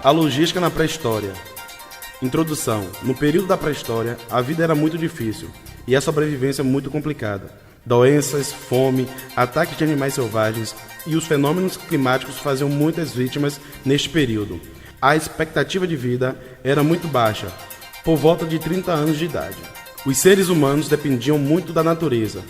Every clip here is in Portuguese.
A logística na pré-história. Introdução. No período da pré-história, a vida era muito difícil e a sobrevivência muito complicada. Doenças, fome, ataques de animais selvagens e os fenômenos climáticos faziam muitas vítimas neste período. A expectativa de vida era muito baixa, por volta de 30 anos de idade. Os seres humanos dependiam muito da natureza,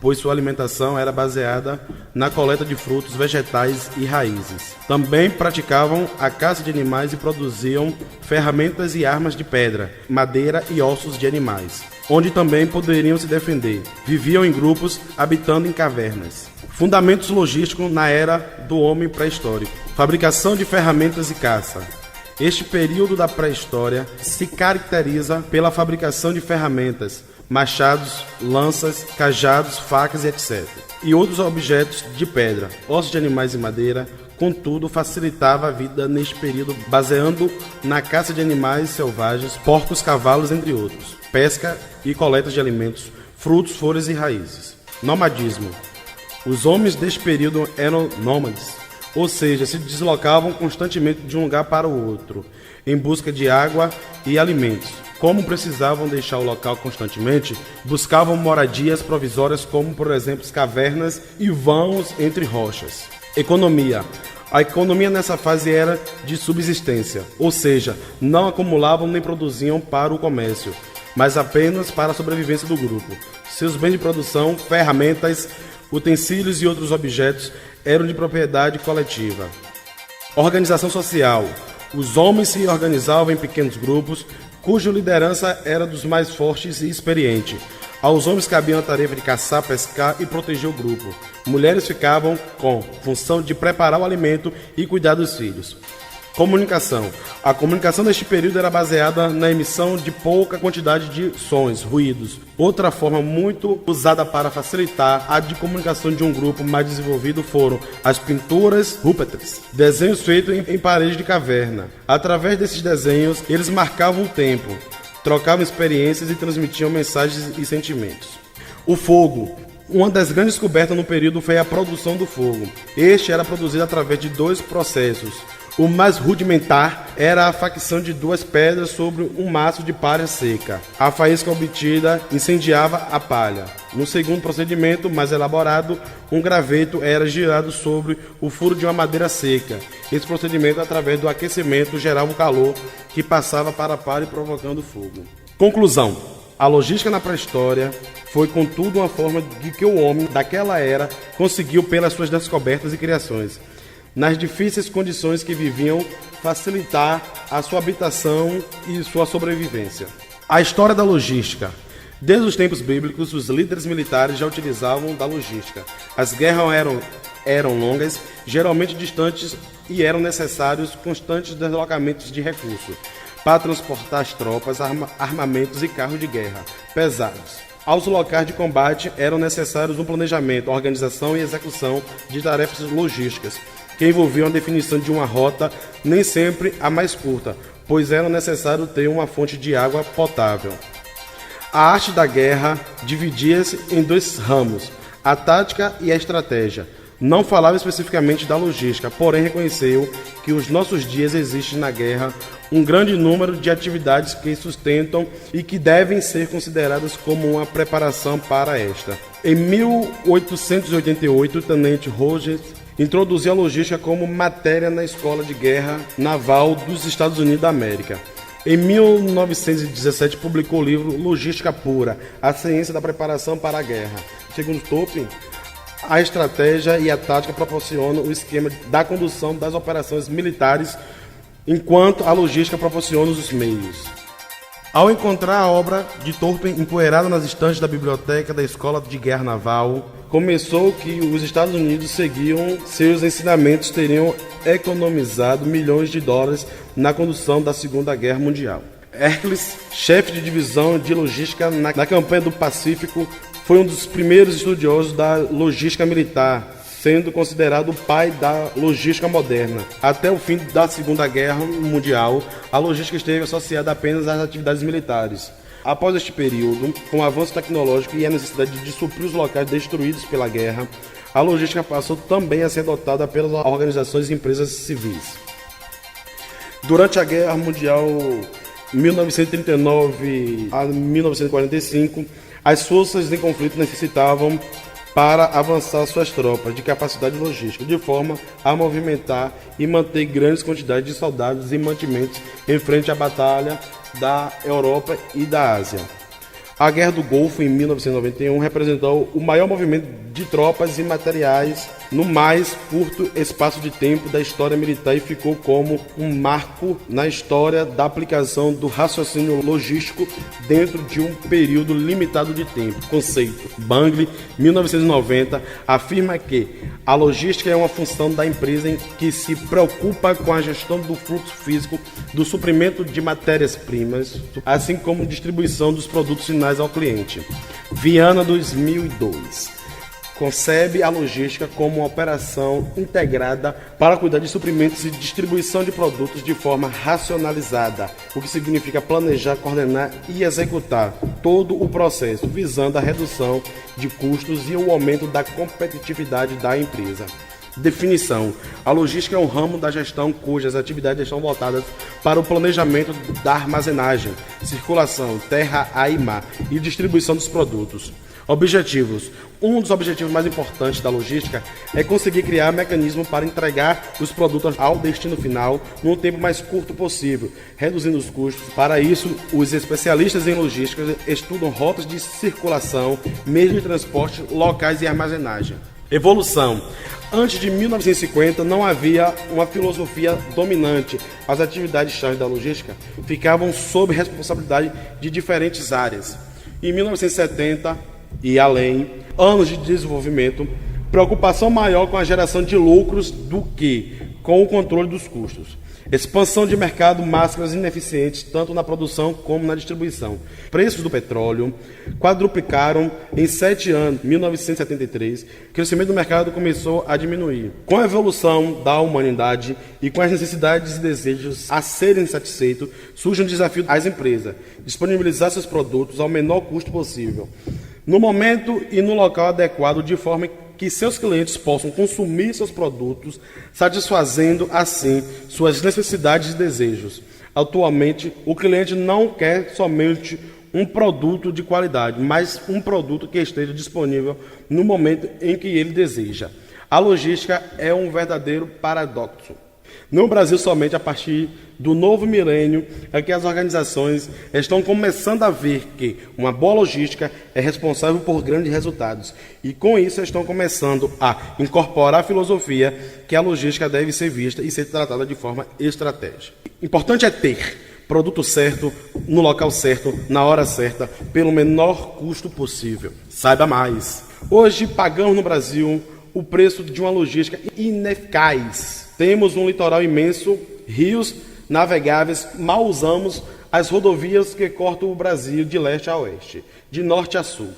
pois sua alimentação era baseada na coleta de frutos, vegetais e raízes. Também praticavam a caça de animais e produziam ferramentas e armas de pedra, madeira e ossos de animais, onde também poderiam se defender. Viviam em grupos, habitando em cavernas. Fundamentos logísticos na era do homem pré-histórico. Fabricação de ferramentas e caça. Este período da pré-história se caracteriza pela fabricação de ferramentas, machados, lanças, cajados, facas e etc. E outros objetos de pedra, ossos de animais e madeira. Contudo, facilitava a vida neste período, baseando na caça de animais selvagens, porcos, cavalos, entre outros. Pesca e coleta de alimentos, frutos, folhas e raízes. Nomadismo. Os homens deste período eram nômades, ou seja, se deslocavam constantemente de um lugar para o outro, em busca de água e alimentos. Como precisavam deixar o local constantemente, buscavam moradias provisórias como, por exemplo, cavernas e vãos entre rochas. Economia. A economia nessa fase era de subsistência, ou seja, não acumulavam nem produziam para o comércio, mas apenas para a sobrevivência do grupo. Seus bens de produção, ferramentas, utensílios e outros objetos eram de propriedade coletiva. Organização social. Os homens se organizavam em pequenos grupos, cuja liderança era dos mais fortes e experiente. Aos homens cabia a tarefa de caçar, pescar e proteger o grupo. Mulheres ficavam com função de preparar o alimento e cuidar dos filhos. Comunicação. A comunicação neste período era baseada na emissão de pouca quantidade de sons, ruídos. Outra forma muito usada para facilitar a de comunicação de um grupo mais desenvolvido foram as pinturas rupestres, desenhos feitos em paredes de caverna. Através desses desenhos, eles marcavam o tempo, trocavam experiências e transmitiam mensagens e sentimentos. O fogo. Uma das grandes descobertas no período foi a produção do fogo. Este era produzido através de dois processos. O mais rudimentar era a facção de duas pedras sobre um maço de palha seca. A faísca obtida incendiava a palha. No segundo procedimento, mais elaborado, um graveto era girado sobre o furo de uma madeira seca. Esse procedimento, através do aquecimento, gerava o calor que passava para a palha provocando fogo. Conclusão. A logística na pré-história foi, contudo, uma forma de que o homem daquela era conseguiu, pelas suas descobertas e criações, nas difíceis condições que viviam, facilitar a sua habitação e sua sobrevivência. A história da logística. Desde os tempos bíblicos, os líderes militares já utilizavam da logística. As guerras eram longas, geralmente distantes, e eram necessários constantes deslocamentos de recursos para transportar as tropas, armamentos e carros de guerra pesados. Aos locais de combate eram necessários um planejamento, organização e execução de tarefas logísticas, que envolviam a definição de uma rota, nem sempre a mais curta, pois era necessário ter uma fonte de água potável. A arte da guerra dividia-se em dois ramos, a tática e a estratégia. Não falava especificamente da logística, porém reconheceu que nos nossos dias existe na guerra um grande número de atividades que sustentam e que devem ser consideradas como uma preparação para esta. Em 1888, o tenente Rogers introduziu a logística como matéria na Escola de Guerra Naval dos Estados Unidos da América. Em 1917, publicou o livro Logística Pura, a ciência da preparação para a guerra. Segundo Topin, a estratégia e a tática proporcionam o esquema da condução das operações militares, enquanto a logística proporciona os meios. Ao encontrar a obra de Topin empoeirada nas estantes da biblioteca da Escola de Guerra Naval, começou que os Estados Unidos seguiam seus ensinamentos, teriam economizado milhões de dólares na condução da Segunda Guerra Mundial. Hercules, chefe de divisão de logística na campanha do Pacífico, foi um dos primeiros estudiosos da logística militar, sendo considerado o pai da logística moderna. Até o fim da Segunda Guerra Mundial, a logística esteve associada apenas às atividades militares. Após este período, com o avanço tecnológico e a necessidade de suprir os locais destruídos pela guerra, a logística passou também a ser adotada pelas organizações e empresas civis. Durante a Guerra Mundial 1939 a 1945, as forças em conflito necessitavam, para avançar suas tropas, de capacidade logística, de forma a movimentar e manter grandes quantidades de soldados e mantimentos em frente à batalha da Europa e da Ásia. A Guerra do Golfo, em 1991, representou o maior movimento de tropas e materiais no mais curto espaço de tempo da história militar e ficou como um marco na história da aplicação do raciocínio logístico dentro de um período limitado de tempo. Conceito. Bangle, 1990, afirma que a logística é uma função da empresa que se preocupa com a gestão do fluxo físico do suprimento de matérias-primas, assim como distribuição dos produtos finais ao cliente. Viana, 2002. Concebe a logística como uma operação integrada para cuidar de suprimentos e distribuição de produtos de forma racionalizada, o que significa planejar, coordenar e executar todo o processo, visando a redução de custos e o aumento da competitividade da empresa. Definição. A logística é um ramo da gestão cujas atividades estão voltadas para o planejamento da armazenagem, circulação, terra, ar e mar e distribuição dos produtos. Objetivos. Um dos objetivos mais importantes da logística é conseguir criar mecanismos para entregar os produtos ao destino final num tempo mais curto possível, reduzindo os custos. Para isso, os especialistas em logística estudam rotas de circulação, meios de transporte, locais e armazenagem. Evolução. Antes de 1950 não havia uma filosofia dominante. As atividades-chave da logística ficavam sob responsabilidade de diferentes áreas. Em 1970 e além, anos de desenvolvimento, preocupação maior com a geração de lucros do que com o controle dos custos. Expansão de mercado, máscaras ineficientes tanto na produção como na distribuição. Preços do petróleo quadruplicaram em 7 anos, 1973. O crescimento do mercado começou a diminuir. Com a evolução da humanidade e com as necessidades e desejos a serem satisfeitos, surge um desafio às empresas: disponibilizar seus produtos ao menor custo possível, no momento e no local adequado, de forma que seus clientes possam consumir seus produtos, satisfazendo assim suas necessidades e desejos. Atualmente, o cliente não quer somente um produto de qualidade, mas um produto que esteja disponível no momento em que ele deseja. A logística é um verdadeiro paradoxo. No Brasil, somente a partir do novo milênio é que as organizações estão começando a ver que uma boa logística é responsável por grandes resultados. E com isso estão começando a incorporar a filosofia que a logística deve ser vista e ser tratada de forma estratégica. Importante é ter produto certo, no local certo, na hora certa, pelo menor custo possível. Saiba mais. Hoje pagamos no Brasil o preço de uma logística ineficaz. Temos um litoral imenso, rios navegáveis, mal usamos as rodovias que cortam o Brasil de leste a oeste, de norte a sul.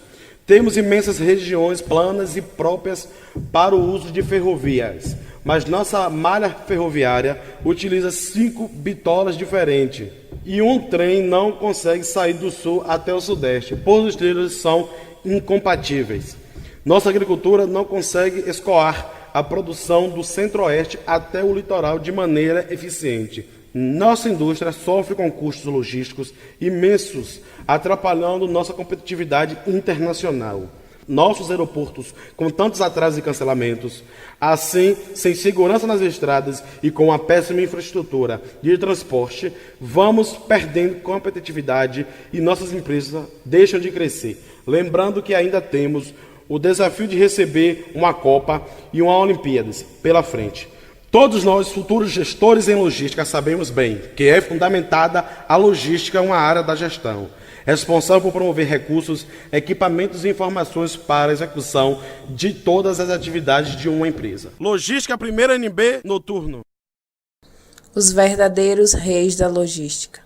Temos imensas regiões planas e próprias para o uso de ferrovias, mas nossa malha ferroviária utiliza 5 bitolas diferentes e um trem não consegue sair do sul até o sudeste, pois os trilhos são incompatíveis. Nossa agricultura não consegue escoar a produção do centro-oeste até o litoral de maneira eficiente. Nossa indústria sofre com custos logísticos imensos, atrapalhando nossa competitividade internacional. Nossos aeroportos, com tantos atrasos e cancelamentos, assim, sem segurança nas estradas e com uma péssima infraestrutura de transporte, vamos perdendo competitividade e nossas empresas deixam de crescer. Lembrando que ainda temos o desafio de receber uma Copa e uma Olimpíadas pela frente. Todos nós, futuros gestores em logística, sabemos bem que é fundamentada a logística, uma área da gestão, responsável por promover recursos, equipamentos e informações para a execução de todas as atividades de uma empresa. Logística, primeiro NB noturno. Os verdadeiros reis da logística.